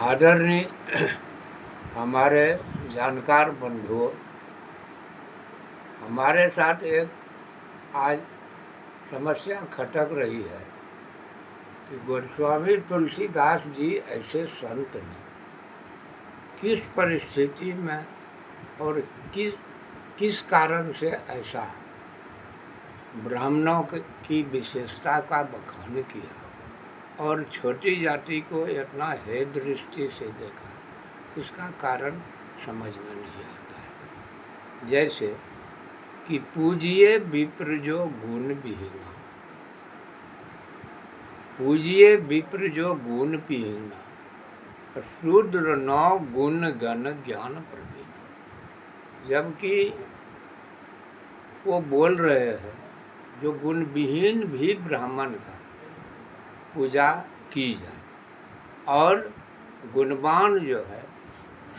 आदरणीय हमारे जानकार बंधुओं, हमारे साथ एक आज समस्या खटक रही है कि गोस्वामी तुलसीदास जी ऐसे संत ने किस परिस्थिति में और किस किस कारण से ऐसा ब्राह्मणों की विशेषता का बखान किया और छोटी जाति को इतना हे दृष्टि से देखा, इसका कारण समझ में नहीं आता है। जैसे कि पूजिए विप्र जो गुण विहीना, पूजिए विप्र जो गुण विहीना, शूद्र नौ गुण गण ज्ञान प्रवीण। जबकि वो बोल रहे हैं जो गुण विहीन भी ब्राह्मण का पूजा की जाए और गुणवान जो है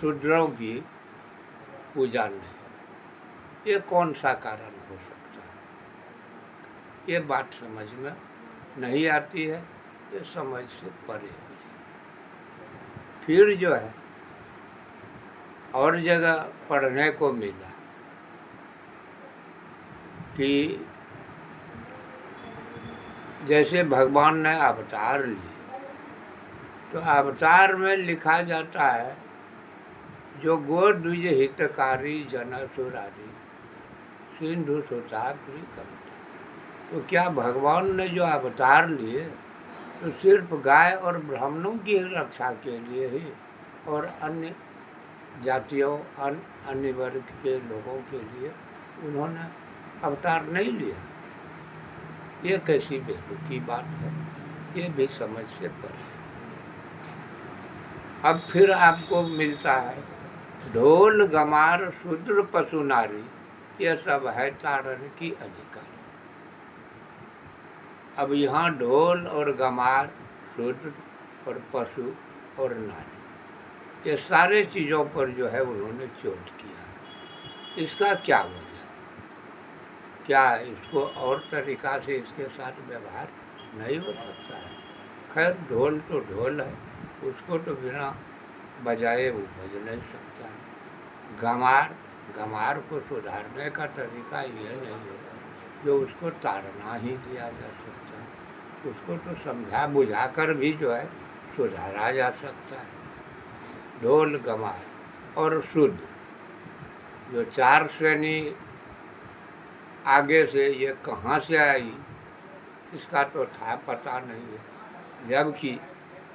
शूद्रों की पूजा नहीं। ये कौन सा कारण हो सकता है? ये बात समझ में नहीं आती है, ये समझ से परे हो जाए। फिर जो है और जगह पढ़ने को मिला कि जैसे भगवान ने अवतार लिए, तो अवतार में लिखा जाता है जो गो द्विज हितकारी जन सुरारी सिंधु सुताप्री करता। तो क्या भगवान ने जो अवतार लिए तो सिर्फ गाय और ब्राह्मणों की रक्षा के लिए ही और अन्य जातियों अन्य वर्ग के लोगों के लिए उन्होंने अवतार नहीं लिया? ये कैसी बेतुकी बात है, ये भी समझ से परे। अब फिर आपको मिलता है ढोल गमार शूद्र पशु नारी, ये सब है तारण की अधिकार। अब यहाँ ढोल और गमार, शूद्र और पशु और नारी, ये सारे चीज़ों पर जो है उन्होंने चोट किया। इसका क्या वजह? क्या इसको और तरीका से इसके साथ व्यवहार नहीं हो सकता है? खैर, ढोल तो ढोल है, उसको तो बिना बजाए वो बज नहीं सकता है। गमार को सुधारने का तरीका ये नहीं है जो उसको ताड़ना ही दिया जा सकता है। उसको तो समझा बुझा कर भी जो है सुधारा जा सकता है। ढोल, गमार और शुद्ध, जो चार श्रेणी आगे से ये कहाँ से आई, इसका तो था पता नहीं है। जबकि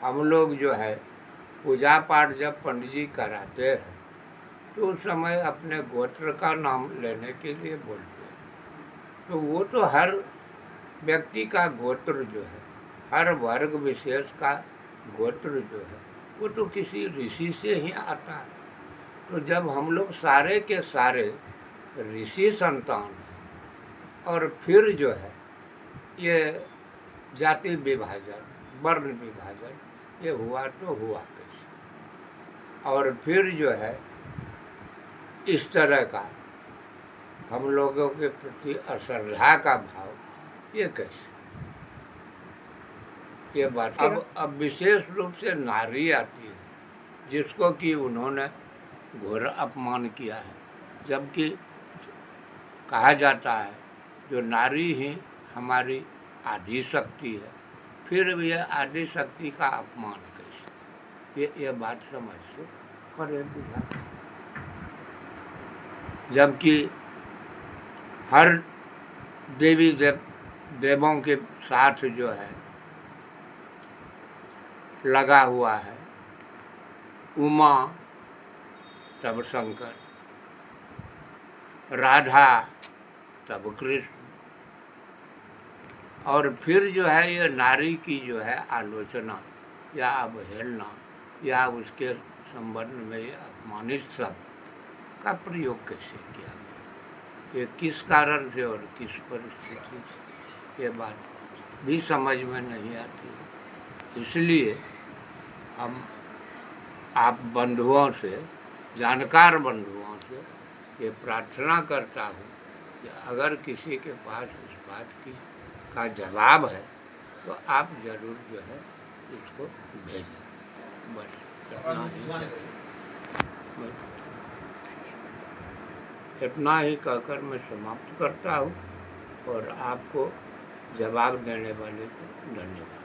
हम लोग जो है पूजा पाठ जब पंडित जी कराते हैं तो उस समय अपने गोत्र का नाम लेने के लिए बोलते हैं। तो वो तो हर व्यक्ति का गोत्र जो है, हर वर्ग विशेष का गोत्र जो है, वो तो किसी ऋषि से ही आता है। तो जब हम लोग सारे के सारे ऋषि संतान हैं और फिर जो है ये जाति विभाजन, वर्ण विभाजन ये हुआ तो हुआ कैसे? और फिर जो है इस तरह का हम लोगों के प्रति अश्रद्धा का भाव, ये कैसे? ये बात अब विशेष रूप से नारी आती है, जिसको कि उन्होंने घोर अपमान किया है। जबकि कहा जाता है जो नारी ही हमारी आदि शक्ति है, फिर भी यह आदि शक्ति का अपमान कैसे? ये बात समझ से परे बुझा। जबकि हर देवी देवों के साथ जो है लगा हुआ है, उमा तब शंकर, राधा तब कृष्ण, और फिर जो है ये नारी की जो है आलोचना या अवहेलना या उसके संबंध में ये अपमानित शब्द का प्रयोग कैसे किया, ये किस कारण से और किस परिस्थिति से, ये बात भी समझ में नहीं आती। इसलिए हम आप बंधुओं से, जानकार बंधुओं से ये प्रार्थना करता हूँ कि अगर किसी के पास इस बात का जवाब है तो आप ज़रूर जो है इसको भेजें। बस। इतना ही कहकर मैं समाप्त करता हूँ और आपको जवाब देने वाले को धन्यवाद।